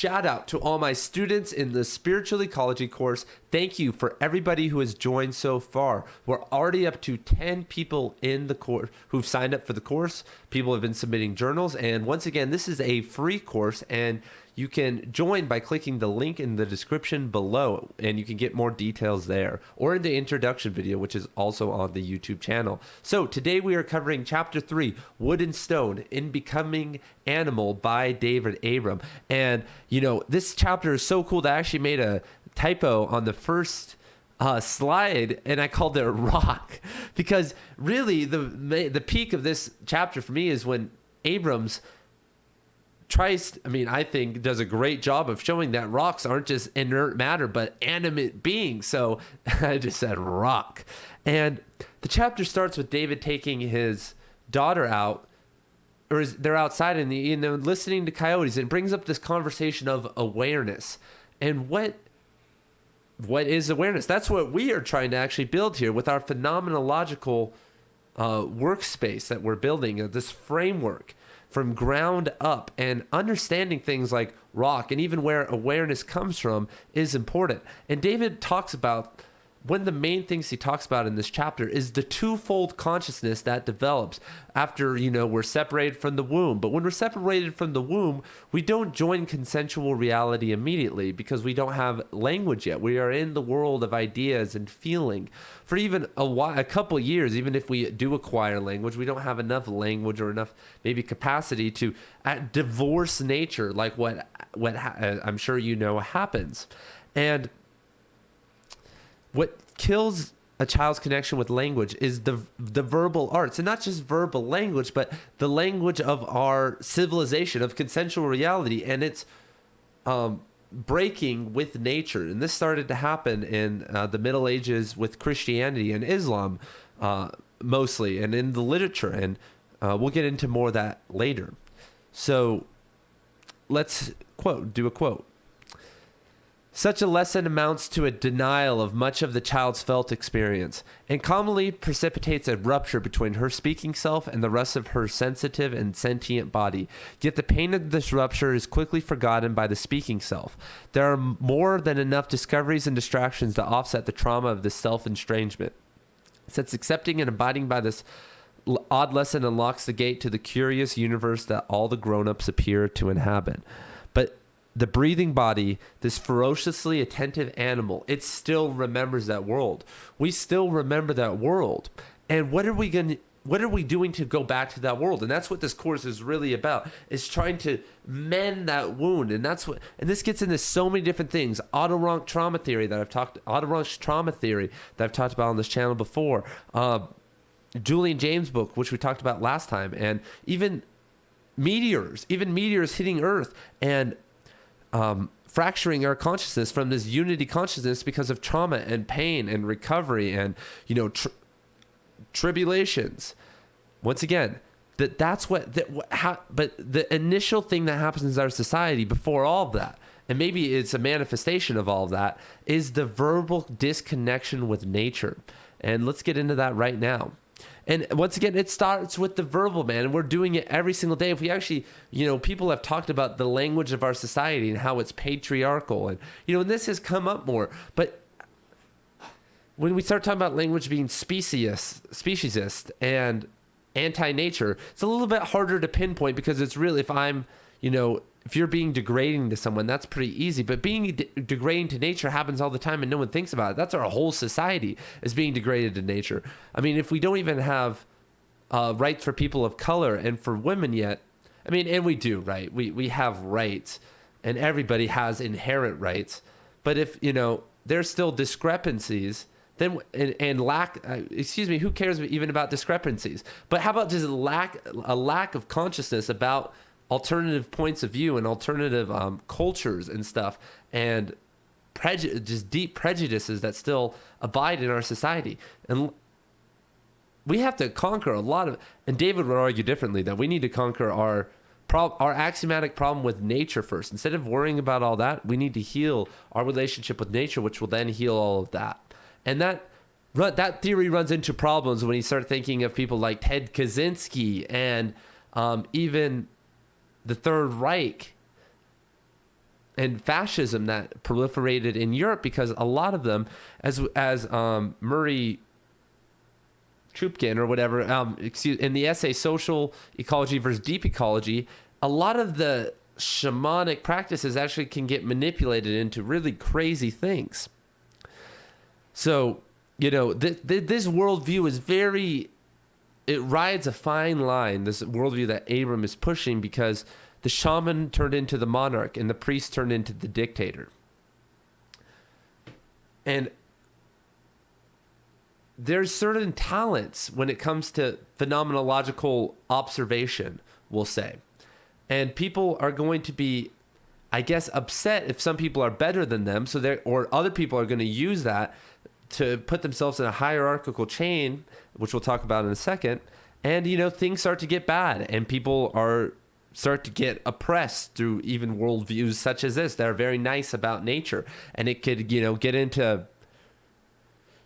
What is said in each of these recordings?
shout out to all my students in the spiritual ecology course. Thank you for everybody who has joined so far. We're already up to 10 people in the course who've signed up for the course. People have been submitting journals. And once again, this is a free course, and you can join by clicking the link in the description below, and you can get more details there, or in the introduction video, which is also on the YouTube channel. So today we are covering chapter 3, Wood and Stone, in Becoming Animal by David Abram. And, you know, this chapter is so cool that I actually made a typo on the first slide, and I called it rock, because really the peak of this chapter for me is when Abrams I think does a great job of showing that rocks aren't just inert matter, but animate beings. So I just said rock. And the chapter starts with David taking his daughter out, or they're outside and listening to coyotes, and it brings up this conversation of awareness. And what is awareness? That's what we are trying to actually build here with our phenomenological workspace that we're building, this framework from ground up, and understanding things like rock and even where awareness comes from is important. And David talks about, one of the main things he talks about in this chapter is the twofold consciousness that develops after, we're separated from the womb. But when we're separated from the womb, we don't join consensual reality immediately because we don't have language yet. We are in the world of ideas and feeling. For even a couple years, even if we do acquire language, we don't have enough language or enough maybe capacity to divorce nature, like what I'm sure happens. And what kills a child's connection with language is the verbal arts, and not just verbal language, but the language of our civilization, of consensual reality, and it's breaking with nature. And this started to happen in the Middle Ages with Christianity and Islam mostly, and in the literature, and we'll get into more of that later. So let's do a quote. Such a lesson amounts to a denial of much of the child's felt experience, and commonly precipitates a rupture between her speaking self and the rest of her sensitive and sentient body. Yet the pain of this rupture is quickly forgotten by the speaking self. There are more than enough discoveries and distractions to offset the trauma of this self-estrangement. Since accepting and abiding by this odd lesson unlocks the gate to the curious universe that all the grown-ups appear to inhabit. But the breathing body, this ferociously attentive animal, it still remembers that world. We still remember that world. And what are we doing to go back to that world? And that's what this course is really about, is trying to mend that wound. And this gets into so many different things. Autoerotic trauma theory that I've talked about on this channel before. Julian James' book, which we talked about last time, and even meteors hitting Earth and fracturing our consciousness from this unity consciousness because of trauma and pain and recovery and tribulations. Once again, but the initial thing that happens in our society before all of that, and maybe it's a manifestation of all of that, is the verbal disconnection with nature. And let's get into that right now. And once again, it starts with the verbal, man, and we're doing it every single day. If we actually, people have talked about the language of our society and how it's patriarchal, and, and this has come up more. But when we start talking about language being speciesist and anti-nature, it's a little bit harder to pinpoint, because it's really, if you're being degrading to someone, that's pretty easy. But being degrading to nature happens all the time and no one thinks about it. That's our whole society, is being degraded to nature. I mean, if we don't even have rights for people of color and for women yet, and we do, right? We have rights, and everybody has inherent rights. But if, there's still discrepancies, then and lack, who cares even about discrepancies? But how about just a lack of consciousness about alternative points of view and alternative cultures and stuff, and just deep prejudices that still abide in our society. And we have to conquer a lot of, and David would argue differently, that we need to conquer our axiomatic problem with nature first. Instead of worrying about all that, we need to heal our relationship with nature, which will then heal all of that. And that theory runs into problems when you start thinking of people like Ted Kaczynski and even the Third Reich and fascism that proliferated in Europe, because a lot of them, as Murray Trupkin or whatever, in the essay Social Ecology versus Deep Ecology, a lot of the shamanic practices actually can get manipulated into really crazy things. So, this worldview is it rides a fine line, this worldview that Abram is pushing, because the shaman turned into the monarch and the priest turned into the dictator. And there's certain talents when it comes to phenomenological observation, we'll say. And people are going to be, I guess, upset if some people are better than them, or other people are going to use that to put themselves in a hierarchical chain, which we'll talk about in a second. And, things start to get bad, and people start to get oppressed through even worldviews such as this that are very nice about nature. And it could, get into,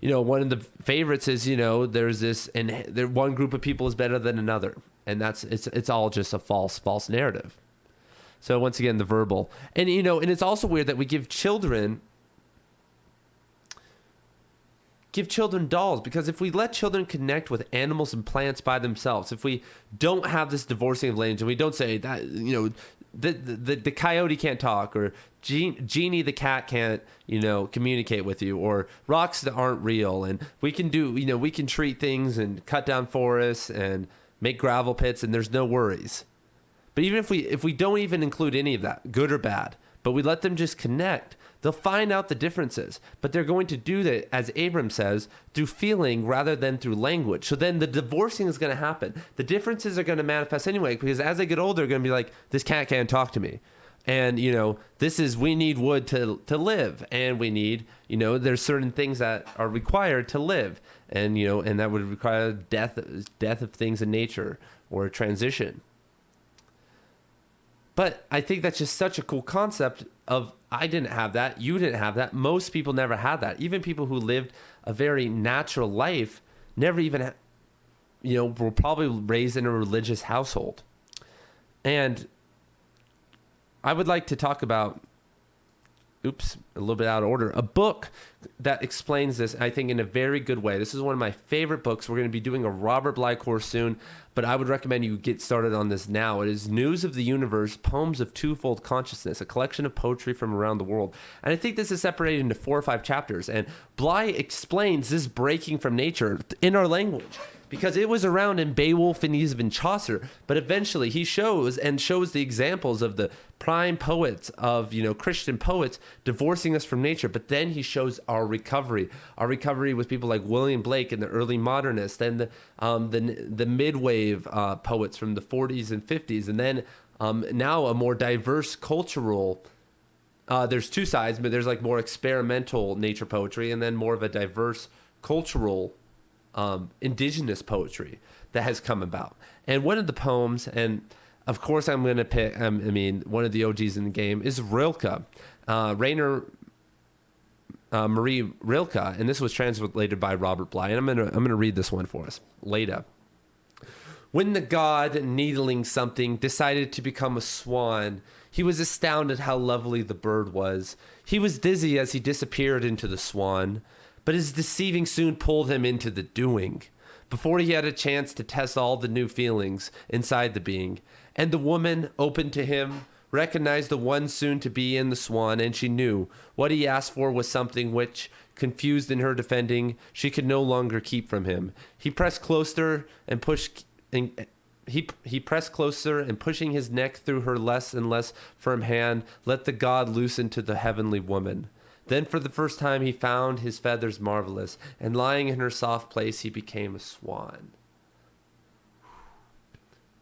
one of the favorites is, there's this, and one group of people is better than another. And it's all just a false narrative. So once again, the verbal. And, and it's also weird that we give children dolls, because if we let children connect with animals and plants by themselves, if we don't have this divorcing of language, and we don't say that, the coyote can't talk, or Jeannie the cat can't, communicate with you, or rocks that aren't real, and we can we can treat things and cut down forests and make gravel pits, and there's no worries. But even if we don't even include any of that, good or bad, but we let them just connect, they'll find out the differences. But they're going to do that, as Abram says, through feeling rather than through language. So then the divorcing is going to happen. The differences are going to manifest anyway, because as they get older, they're going to be like, this cat can't talk to me. And, we need wood to live. And we need, there's certain things that are required to live. And, and that would require death of things in nature, or a transition. But I think that's just such a cool concept of, I didn't have that, you didn't have that, most people never had that. Even people who lived a very natural life never even, were probably raised in a religious household. And I would like to talk about, a little bit out of order, a book that explains this, I think, in a very good way. This is one of my favorite books. We're going to be doing a Robert Bly course soon, but I would recommend you get started on this now. It is News of the Universe, Poems of Twofold Consciousness, a collection of poetry from around the world. And I think this is separated into 4 or 5 chapters. And Bly explains this breaking from nature in our language, because it was around in Beowulf and even Chaucer, but eventually he shows the examples of the prime poets of, Christian poets divorcing us from nature. But then he shows our recovery with people like William Blake and the early modernists, then the midwave poets from the 40s and 50s, and then now a more diverse cultural. There's 2 sides, but there's like more experimental nature poetry, and then more of a diverse cultural indigenous poetry that has come about. And one of the poems, and of course I'm going to pick, one of the OGs in the game is Rilke, Rainer Marie Rilke, and this was translated by Robert Bly. And I'm going to read this one for us. Later. When the god, needling something, decided to become a swan, he was astounded how lovely the bird was. He was dizzy as he disappeared into the swan, but his deceiving soon pulled him into the doing, before he had a chance to test all the new feelings inside the being. And the woman, open to him, recognized the one soon to be in the swan, and she knew what he asked for was something which, confused in her defending, she could no longer keep from him. He pressed closer and pushed, and he pressed closer, and pushing his neck through her less and less firm hand, let the god loosen to the heavenly woman. Then for the first time he found his feathers marvelous, and lying in her soft place he became a swan.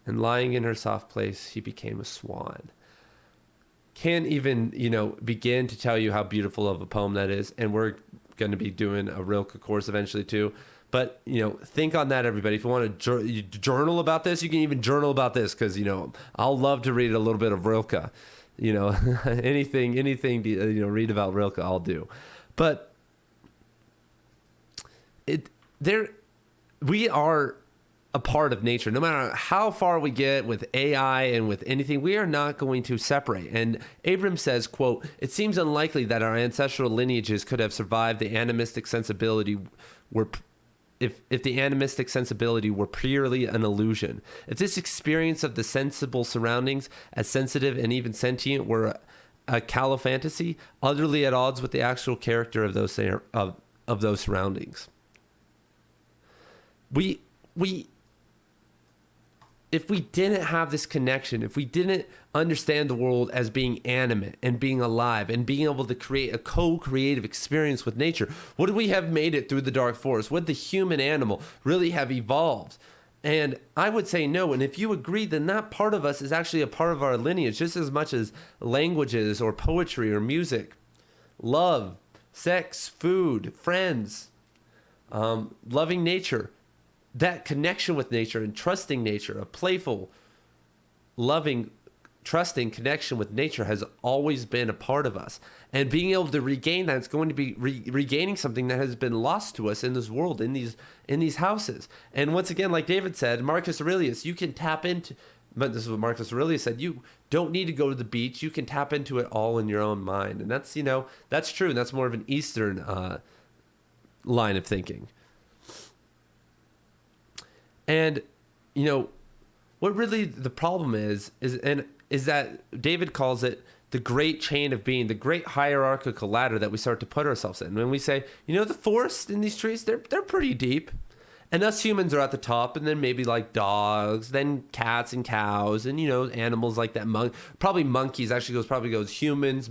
And lying in her soft place he became a swan. Can't even, begin to tell you how beautiful of a poem that is. And we're going to be doing a Rilke course eventually too. But, think on that, everybody. If you want to journal about this, you can even journal about this, because, I'll love to read a little bit of Rilke. Anything to, read about Rilke, I'll do. But we are a part of nature. No matter how far we get with AI and with anything, we are not going to separate. And Abram says, quote, "It seems unlikely that our ancestral lineages could have survived the animistic sensibility were if the animistic sensibility were purely an illusion. If this experience of the sensible surroundings as sensitive and even sentient were a calo-fantasy, utterly at odds with the actual character of those surroundings." We if we didn't have this connection, if we didn't understand the world as being animate and being alive and being able to create a co-creative experience with nature, would we have made it through the dark forest? Would the human animal really have evolved? And I would say no. And if you agree, then that part of us is actually a part of our lineage, just as much as languages or poetry or music, love, sex, food, friends, loving nature. That connection with nature and trusting nature, a playful, loving, trusting connection with nature has always been a part of us. And being able to regain that, it's going to be regaining something that has been lost to us in this world, in these houses. And once again, like David said, Marcus Aurelius, you can tap into, but this is what Marcus Aurelius said, you don't need to go to the beach. You can tap into it all in your own mind. And that's, that's true. And that's more of an Eastern line of thinking. And, what really the problem is that David calls it the great chain of being, the great hierarchical ladder that we start to put ourselves in. When we say, the forest in these trees, they're pretty deep. And us humans are at the top, and then maybe like dogs, then cats and cows, and, animals like that. Probably monkeys probably goes humans,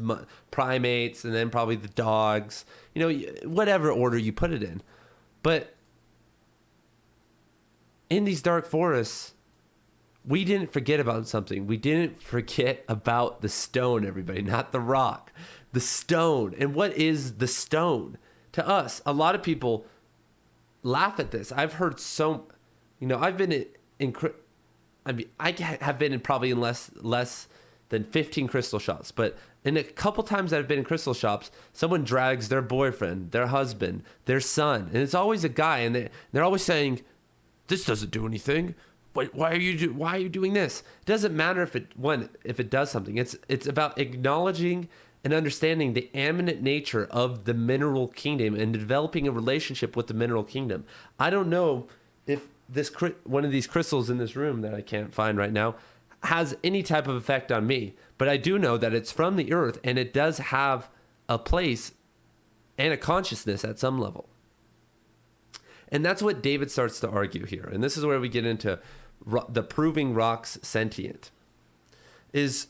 primates, and then probably the dogs, whatever order you put it in. But in these dark forests, we didn't forget about something. We didn't forget about the stone, everybody, not the rock. The stone. And what is the stone? To us, a lot of people laugh at this. I've heard I've been I have been in probably in less than 15 crystal shops. But in a couple times that I've been in crystal shops, someone drags their boyfriend, their husband, their son. And it's always a guy. And they're always saying, "This doesn't do anything. Why are you doing this?" It doesn't matter if it does something. It's about acknowledging and understanding the animate nature of the mineral kingdom and developing a relationship with the mineral kingdom. I don't know if one of these crystals in this room that I can't find right now has any type of effect on me, but I do know that it's from the earth and it does have a place and a consciousness at some level. And that's what David starts to argue here. And this is where we get into the proving rocks sentient. Is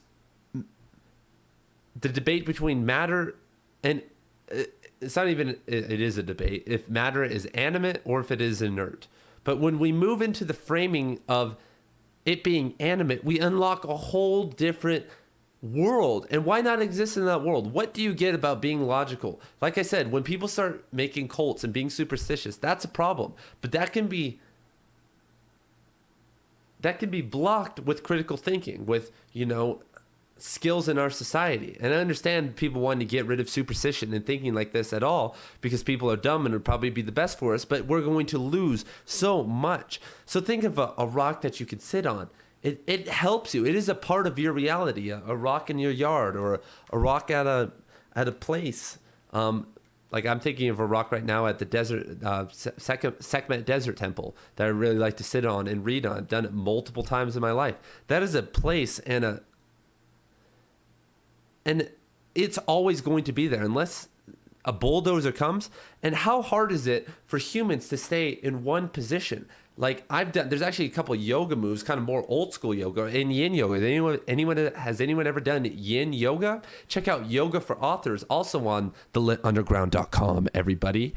the debate between matter and it's not even, it is a debate, if matter is animate or if it is inert. But when we move into the framing of it being animate, we unlock a whole different world. And why not exist in that world? What do you get about being logical? Like I said, when people start making cults and being superstitious, that's a problem. But that can be blocked with critical thinking, with skills in our society. And I understand people wanting to get rid of superstition and thinking like this at all, because people are dumb and it would probably be the best for us, but we're going to lose so much. So think of a rock that you can sit on. It helps you. It is a part of your reality. A rock in your yard, or a rock at a place. Like I'm thinking of a rock right now at the desert, Sekhmet Desert Temple that I really like to sit on and read on. I've done it multiple times in my life. That is a place and it's always going to be there unless a bulldozer comes. And how hard is it for humans to stay in one position? Like there's actually a couple of yoga moves, kind of more old school yoga and yin yoga. Has anyone ever done yin yoga? Check out Yoga for Authors, also on thelitunderground.com, everybody.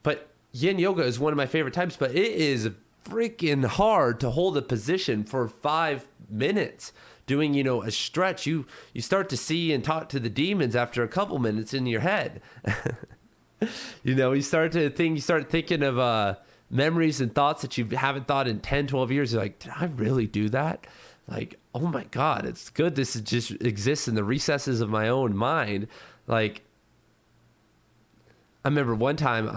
But yin yoga is one of my favorite types, but it is freaking hard to hold a position for 5 minutes. Doing, a stretch, you start to see and talk to the demons after a couple minutes in your head. You start thinking of memories and thoughts that you haven't thought in 10, 12 years. You're like, did I really do that? Like, oh my God, it's good. This just exists in the recesses of my own mind. Like, I remember one time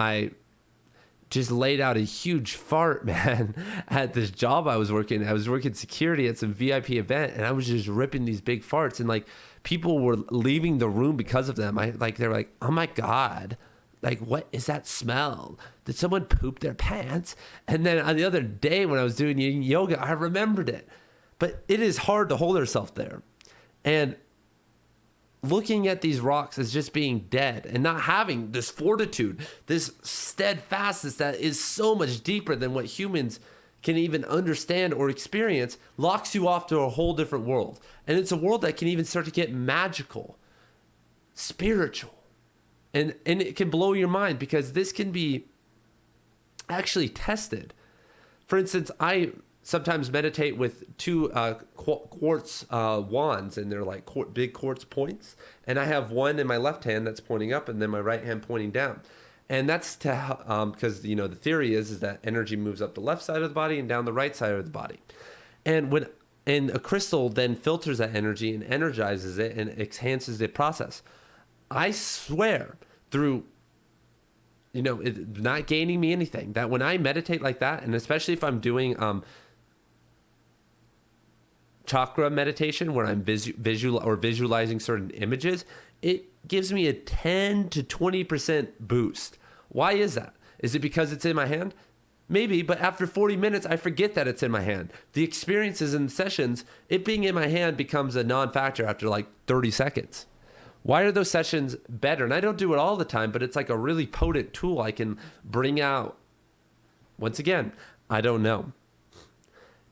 just laid out a huge fart, man, at this job I was working. I was working security at some VIP event, and I was just ripping these big farts, and like people were leaving the room because of them. They're like, oh my God, like, what is that smell? Did someone poop their pants? And then on the other day when I was doing yoga, I remembered it. But it is hard to hold yourself there. And looking at these rocks as just being dead and not having this fortitude, this steadfastness that is so much deeper than what humans can even understand or experience, locks you off to a whole different world. And it's a world that can even start to get magical, spiritual. And it can blow your mind, because this can be actually tested. For instance, I sometimes meditate with two quartz wands, and they're like big quartz points. And I have one in my left hand that's pointing up, and then my right hand pointing down. And that's to because the theory is that energy moves up the left side of the body and down the right side of the body. And a crystal then filters that energy and energizes it and enhances the process. I swear, through not gaining me anything, that when I meditate like that, and especially if I'm doing chakra meditation where I'm visualizing certain images, it gives me a 10 to 20% boost. Why is that? Is it because it's in my hand? Maybe, but after 40 minutes, I forget that it's in my hand. The experiences and sessions, it being in my hand becomes a non-factor after like 30 seconds. Why are those sessions better? And I don't do it all the time, but it's like a really potent tool I can bring out. Once again, I don't know.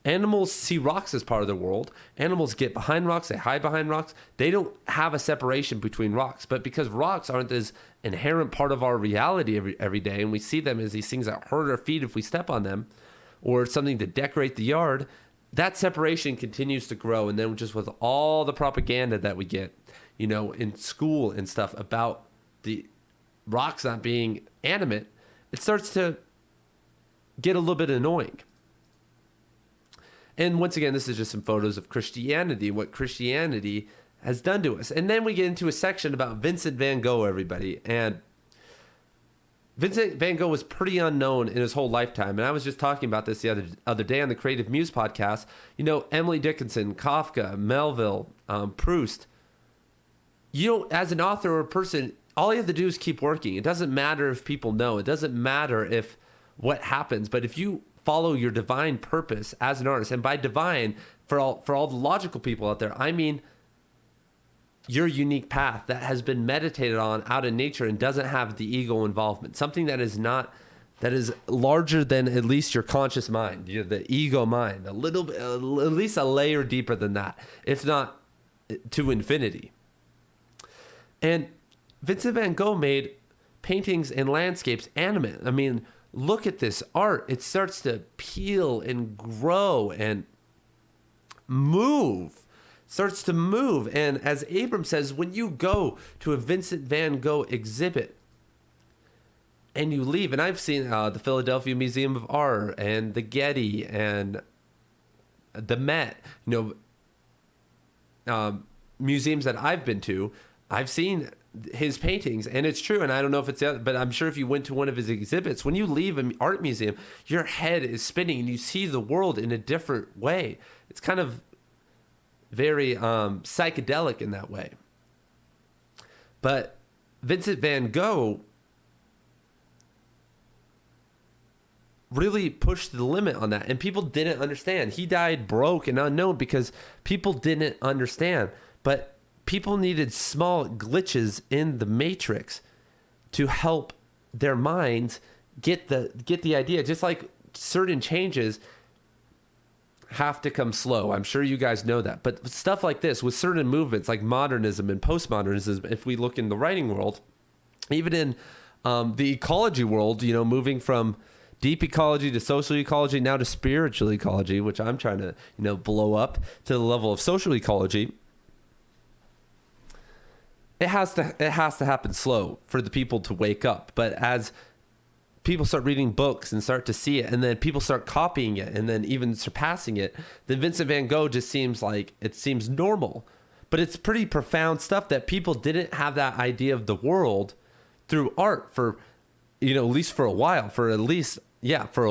Animals see rocks as part of their world. Animals get behind rocks. They hide behind rocks. They don't have a separation between rocks. But because rocks aren't this inherent part of our reality every day, and we see them as these things that hurt our feet if we step on them, or something to decorate the yard, that separation continues to grow. And then just with all the propaganda that we get, in school and stuff about the rocks not being animate, it starts to get a little bit annoying. And once again, this is just some photos of Christianity, what Christianity has done to us. And then we get into a section about Vincent Van Gogh, everybody. And Vincent Van Gogh was pretty unknown in his whole lifetime. And I was just talking about this the other day on the Creative Muse podcast. Emily Dickinson, Kafka, Melville, Proust. As an author or a person, all you have to do is keep working. It doesn't matter if people know. It doesn't matter if what happens. But if you follow your divine purpose as an artist, and by divine, for all the logical people out there, I mean your unique path that has been meditated on out in nature and doesn't have the ego involvement, something that is larger than at least your conscious mind, the ego mind, a little bit, at least a layer deeper than that, if not to infinity. And Vincent Van Gogh made paintings and landscapes animate. I mean, look at this art. It starts to peel and grow and move. Starts to move. And as Abram says, when you go to a Vincent Van Gogh exhibit and you leave, and I've seen the Philadelphia Museum of Art and the Getty and the Met, museums that I've been to, I've seen his paintings, and it's true, and I don't know if it's the other, but I'm sure if you went to one of his exhibits, when you leave an art museum, your head is spinning and you see the world in a different way. It's kind of very psychedelic in that way. But Vincent Van Gogh really pushed the limit on that, and people didn't understand. He died broke and unknown because people didn't understand. But people needed small glitches in the matrix to help their minds get the idea. Just like certain changes have to come slow. I'm sure you guys know that. But stuff like this with certain movements like modernism and postmodernism, if we look in the writing world, even in the ecology world, moving from deep ecology to social ecology, now to spiritual ecology, which I'm trying to, blow up to the level of social ecology. It has to happen slow for the people to wake up. But as people start reading books and start to see it, and then people start copying it and then even surpassing it, then Vincent Van Gogh just seems normal. But it's pretty profound stuff that people didn't have that idea of the world through art for at least for a while, for a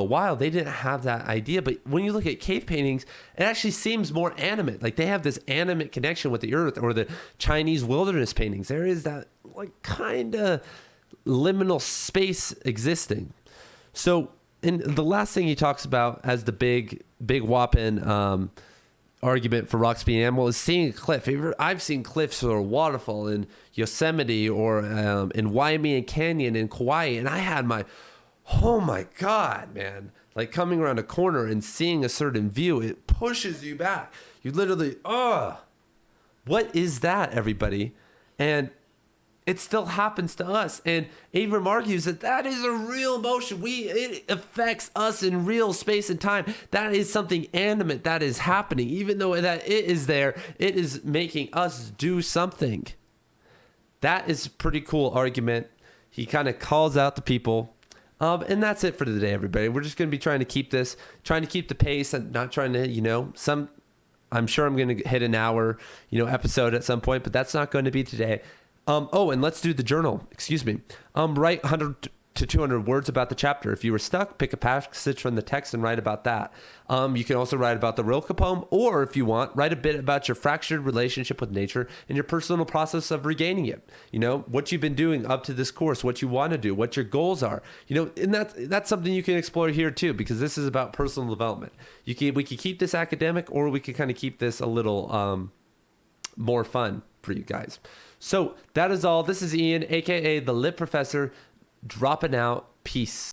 while, they didn't have that idea. But when you look at cave paintings, it actually seems more animate. Like they have this animate connection with the earth, or the Chinese wilderness paintings. There is that like kind of liminal space existing. So, and the last thing he talks about as the big whopping argument for rocks being animal is seeing a cliff. I've seen cliffs or a waterfall in Yosemite or in Waimea Canyon in Kauai, and I had oh my God, man, like coming around a corner and seeing a certain view, it pushes you back. You literally, what is that, everybody? And it still happens to us. And Abram argues that is a real emotion. It affects us in real space and time. That is something animate that is happening. Even though that it is there, it is making us do something. That is a pretty cool argument. He kind of calls out the people. And that's it for today, everybody. We're just going to be trying to keep the pace and not trying to, I'm sure I'm going to hit an hour, episode at some point, but that's not going to be today. And let's do the journal. Excuse me. Write 100 to 200 words about the chapter. If you were stuck, pick a passage from the text and write about that. You can also write about the Rilke poem, or if you want, write a bit about your fractured relationship with nature and your personal process of regaining it. What you've been doing up to this course, what you want to do, what your goals are. And that's something you can explore here too, because this is about personal development. We could keep this academic, or we could kind of keep this a little more fun for you guys. So that is all. This is Ian, aka the Lit Professor, dropping out. Peace.